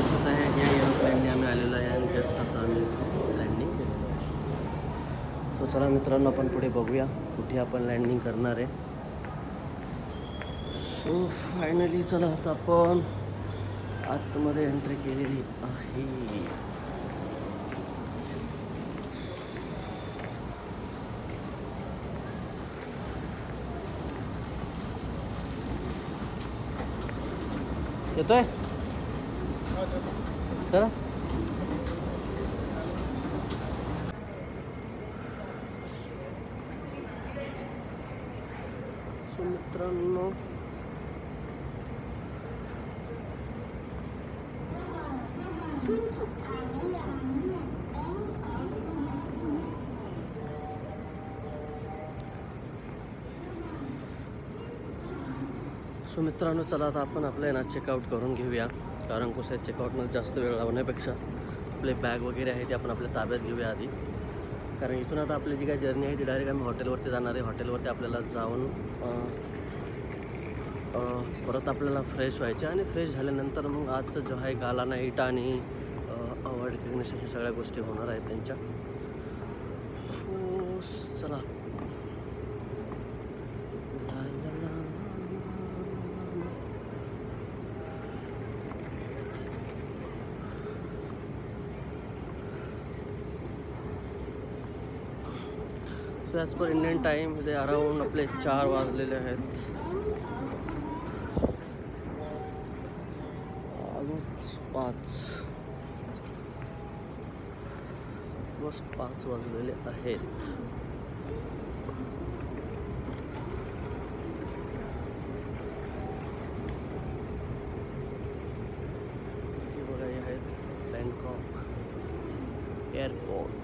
दिसत आहे या एरोप्लेनने आम्ही आलेलो आहे आणि जस्ट आता आम्ही लँडिंग केलं. सो चला मित्रांनो, आपण पुढे बघूया कुठे आपण लँडिंग करणार आहे. सो फायनली चला आता आपण आतमध्ये एंट्री केलेली आहे. येतोय चला. सो मित्रांनो, चला आता आपण आपलं ना चेकआउट करून घेऊया. कारण कसं आहे, चेकआउटमध्ये जास्त वेळ लावण्यापेक्षा आपले बॅग वगैरे आहे ते आपण आपल्या ताब्यात घेऊया आधी. कारण इथून आता आपली जी काही जर्नी आहे ती डायरेक्ट आम्ही हॉटेलवरती जाणार आहे. हॉटेलवरती आपल्याला जाऊन परत आपल्याला फ्रेश व्हायचे आणि फ्रेश झाल्यानंतर मग आजचं जो आहे गाला नाईट आणि अवॉर्ड रिकग्निशन हे सगळ्या गोष्टी होणार आहेत त्यांच्या. चला so as per Indian time ते अराऊंड आपले 4 वाजलेले आहेत. ऑलमोस्ट 5 वाजलेले आहेत. हे बघा, हे आहेत बँकॉक एअरपोर्ट.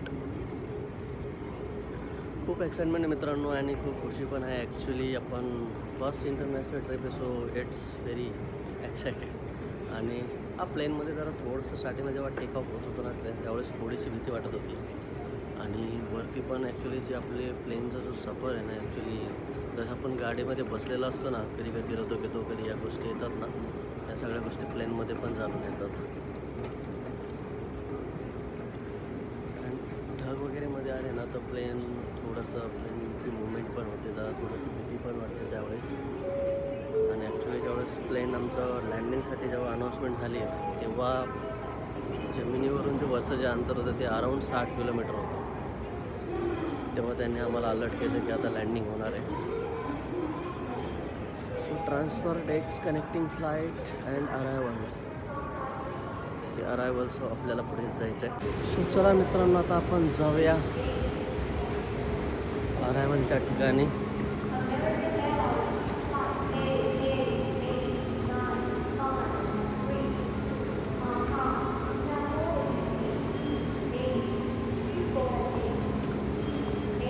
खूप एक्साइटमेंट आहे मित्रांनो आणि खूप खुशी पण आहे. ॲक्च्युली आपण फर्स्ट इंटरनॅशनल ट्रिप आहे, सो इट्स व्हेरी एक्सायटेड. आणि हा प्लेनमध्ये जरा थोडंसं स्टार्टिंगला जेव्हा टेकऑफ होत होतं ना ट्रेन, त्यावेळेस थोडीशी भीती वाटत होती. आणि वरती पण ॲक्च्युली जे आपले प्लेनचा जो सफर आहे ना, ॲक्च्युली जसं आपण गाडीमध्ये बसलेला असतो ना, कधी कधी रतो घेतो, कधी या गोष्टी येतात ना, या सगळ्या गोष्टी प्लेनमध्ये पण जाणून येतात. ढग वगैरेमध्ये आले ना तर प्लेन थोडंसं प्लेनची मुवमेंट पण होते, जरा थोडंसं भीती पण वाटते त्यावेळेस. आणि ॲक्च्युली ज्यावेळेस प्लेन आमचं लँडिंगसाठी जेव्हा अनाऊन्समेंट झाली तेव्हा जमिनीवरून जे वरचं जे अंतर होतं ते अराऊंड 60 किलोमीटर होतं. तेव्हा त्यांनी आम्हाला अलर्ट केलं की आता लँडिंग होणार आहे. So transfer desks, connecting flight and arrival. So आपल्याला पुढे जायचं आहे. सो चला मित्रांनो, आता आपण जाऊया अरायवलच्या ठिकाणी.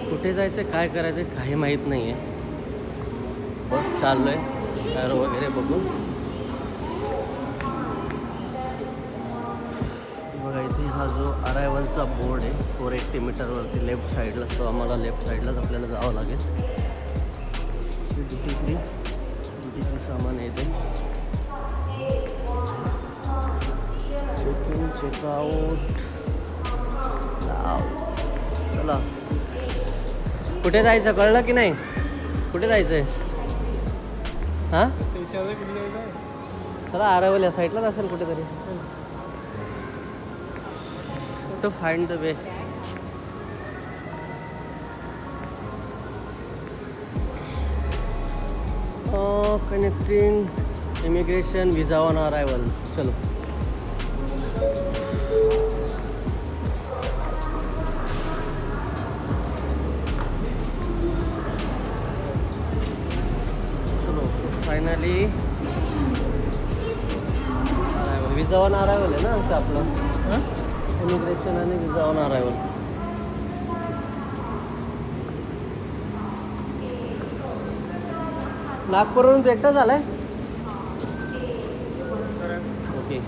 कुठे जायचं, काय करायचं काही माहीत नाही आहे. बस चाललो आहे एरो वगैरे बघून. बघा इथे हा जो अरायवलचा बोर्ड आहे 480 मीटरवरती लेफ्ट साईडला, तो आम्हाला लेफ्ट साईडलाच आपल्याला जावं लागेल. ड्युटी फ्री सामान आहे इथे. Check in checkout. चला, कुठे जायचं कळलं की नाही? कुठे जायचं आहे? हां चला, अरायवल या साईडलाच असेल कुठेतरी. To find the way. Connecting immigration visa on arrival. चलो finally arrival. Visa on arrival आहे ना आमचं आपलं. इमिग्रेशन आणि विजा ऑन अरायवल. नागपूरवरून तू एकटा झालाय? ओके.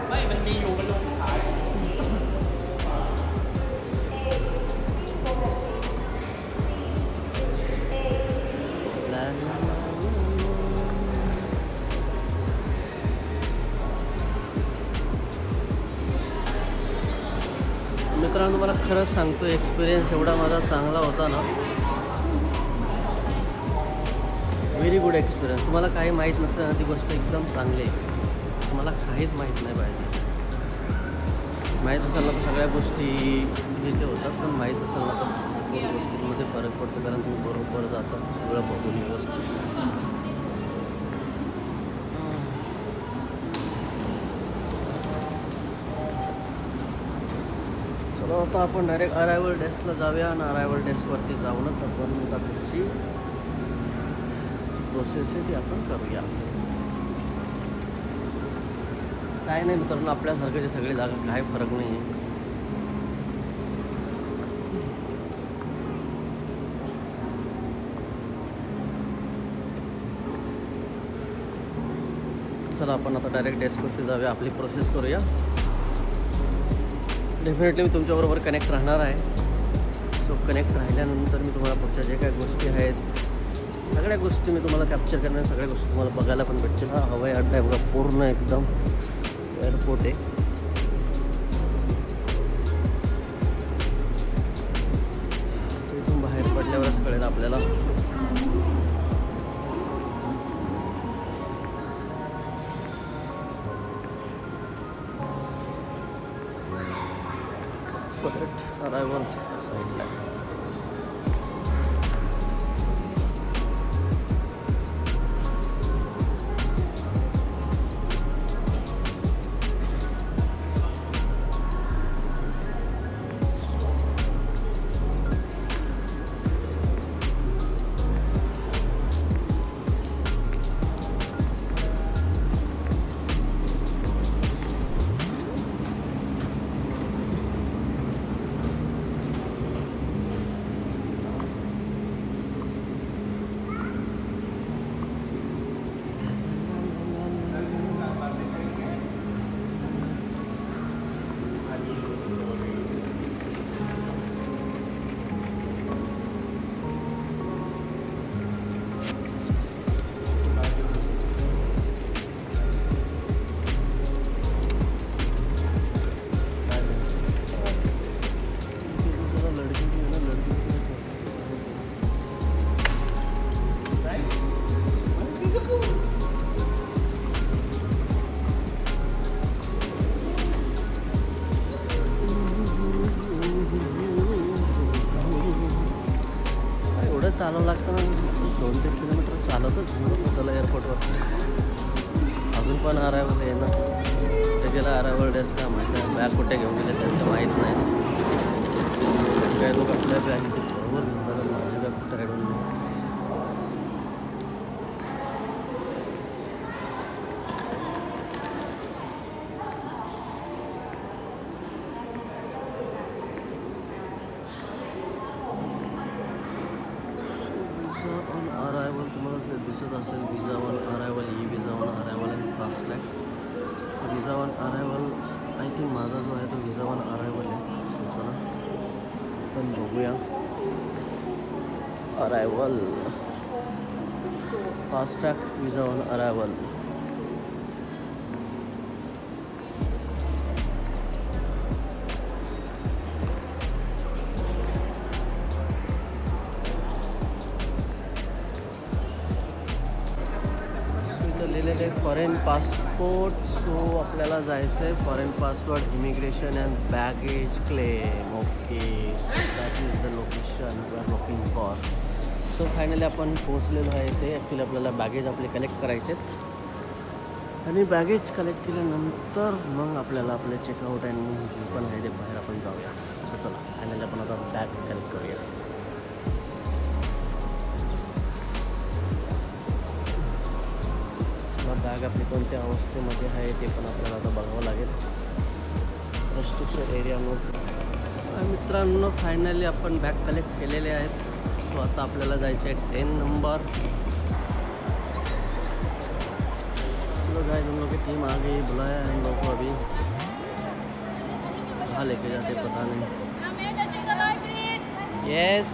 ไม่มันมีอยู่มัน मित्रांनो तुम्हाला खरंच सांगतो एक्सपिरियन्स एवढा माझा चांगला होता ना, व्हेरी गुड एक्सपिरियन्स. तुम्हाला काही माहीत नसतं ना ती गोष्ट एकदम चांगली आहे. तुम्हाला काहीच माहीत नाही पाहिजे. माहीत असेल ना तर सगळ्या गोष्टी तिथे होतात, पण माहीत असेल ना तर गोष्टींमध्ये फरक पडतो, कारण तुम्ही बरोबर जाता सगळं बघून व्यवस्थित. चला आता आपण डायरेक्ट अरायवल डेस्कला जाऊया आणि अरायवल डेस्कवरती जाऊनच आपण आता पुढची प्रोसेस आहे ती आपण करूया. काय नाही मित्रांनो, आपल्यासारखे सगळे जागा काय फरक नाही आहे. चला आपण आता डायरेक्ट डेस्कवरती जाऊया, आपली प्रोसेस करूया. डेफिनेटली मी तुमच्याबरोबर कनेक्ट राहणार आहे. सो कनेक्ट राहिल्यानंतर मी तुम्हाला पुढच्या जे काही गोष्टी आहेत सगळ्या गोष्टी मी तुम्हाला कॅप्चर करणार, सगळ्या गोष्टी तुम्हाला बघायला पण भेटतील. हा हवाई अड्डा आहे बघा, पूर्ण एकदम एअरपोर्ट आहे. इथून बाहेर पडल्यावरच कळेल आपल्याला. अरायवल साईडला चालवं लागतं ना, 2-3 किलोमीटर चालतच पोहोचलं एअरपोर्टवर. अजून पण अरायवल आहे ना, ते गेला अरायवल डेस्क का माहिती आहे. बॅग कुठे घेऊन गेले त्यांचं माहीत नाही. काय लोक आपल्या बॅग इथे बरोबर घेऊन जातात, माझी बॅग कुठे राहिलं नाही. तुम्हाला दिसत असेल visa on arrival, E visa on arrival and fast track. Visa on arrival I think माझा जो आहे तो विजा ऑन अरायवल आहे. चला पण बघूया. Arrival fast track visa on arrival. Foreign passport. So आपल्याला जायचं आहे foreign passport immigration and baggage claim. Okay, that is the location we are looking for. So finally आपण पोहोचलेलो आहे ते. ॲक्च्युली आपल्याला बॅगेज आपले कलेक्ट करायचे आहेत आणि बॅगेज कलेक्ट केल्यानंतर मग आपल्याला आपले चेकआउट आणि जे पण आहे ते बाहेर आपण जाऊया. सो चला फायनली आपण आता बॅग कलेक्ट करूया. बॅग आपली कोणत्या अवस्थेमध्ये आहे ते पण आपल्याला आता बघावं लागेल. Restriction area note. मित्रांनो फायनली आपण बॅग कलेक्ट केलेले आहेत. सो आता आपल्याला जायचं आहे 10 नंबर. चलो गाइस, हम लोग की टीम आ गई. बुलाया है हम लोग को अभी. कहाँ लेके जाते पता नहीं. Yes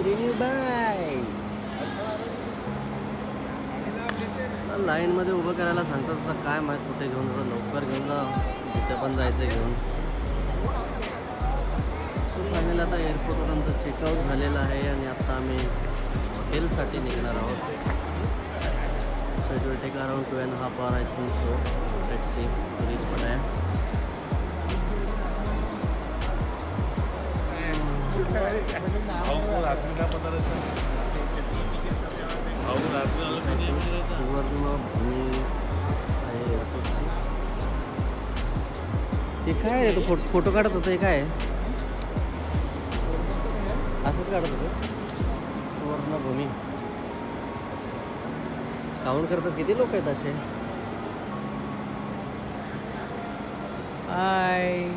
renew bye. लाईनमध्ये उभं करायला सांगतात. आता काय माहीत कुठे घेऊन जातात. लवकर घेऊन जा, तिथे पण जायचं घेऊन. सो फायनली आता एअरपोर्टवर आमचं चेकआउट झालेलं आहे आणि आता आम्ही हॉटेलसाठी निघणार आहोत. So it will take around 2.5 hours I think so. Let's see reach Pattaya. हे काय आहे? तो फोटो काढत होतं. हे काय आहे? असंच काढत होतं. सुवर्णभूमी काउंट करतात किती लोक आहेत असे. हाय.